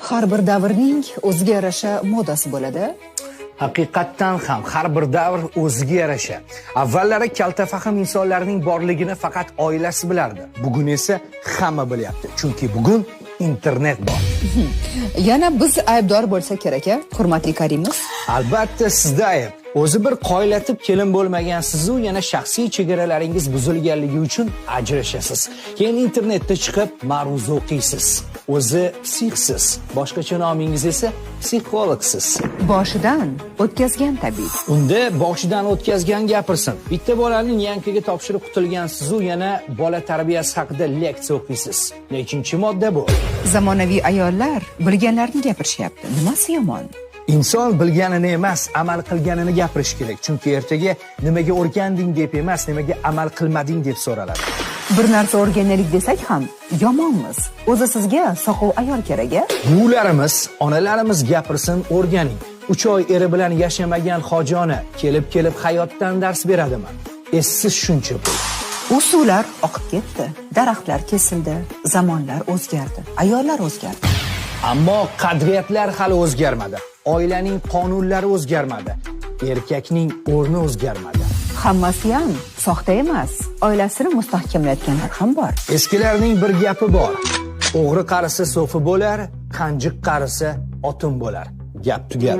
Har bir davrning o'ziga yarasha modasi bo'ladi. Haqiqatdan ham har bir davr o'ziga yarasha. Avvallari kaltafahm insonlarning borligini faqat oilasi bilardi. Bugun esa hamma bilyapti. Chunki bugun internet bor. Yana biz aybdor bo'lsa kerak-a, hurmatli Karimov? Albatta sizda ayb. O'zi bir qoylatib kelin bo'lmagansiz-u, yana shaxsiy chegaralaringiz buzilganligi uchun ajrashasiz. Keyin internetda chiqib ma'ruza o'qiysiz. O'zi psixsiz. Boshqacha nomingiz esa psixologsiz. Boshidan o'tkazgan tabiiy. Unda boshidan o'tkazgan gapirsin. Bitta bolaning yankaga topshirib qutilgansiz-u, yana bola tarbiyasi haqida leksiya o'qiysiz. Nechinchi modda bu? Zamonaviy ayollar bilganlarini gapirishyapti. Nimasi yomon? Inson bilganini emas, amal qilganini gapirish kerak. Chunki ertaga nimaga o'rganding deb emas, nimaga amal qilmading deb so'raladi. Bir narsa o'rganaylik desak ham yomonmiz. O'zi sizga soqov ayol kerak-a? Bularimiz, onalarimiz gapirsin, o'rganing. 3 oy eri bilan yashamagan hojona kelib hayotdan dars beradimi? Essiz shuncha pul. Usullar oqib ketdi, daraxtlar kesildi, zamonlar o'zgardi, ayollar o'zgardi. Ammo qadriyatlar hali o'zgarmadi. Oilaning qonunlari o'zgarmadi. Erkakning o'rni o'zgarmadi. Hammasi ham soxta emas. Oilasini mustahkamlayotganlar ham bor. Eskilarning bir gapi bor. O'g'ri qarisa so'fi bo'lar, qanjiq qarisa otin bo'lar. Gap tugal.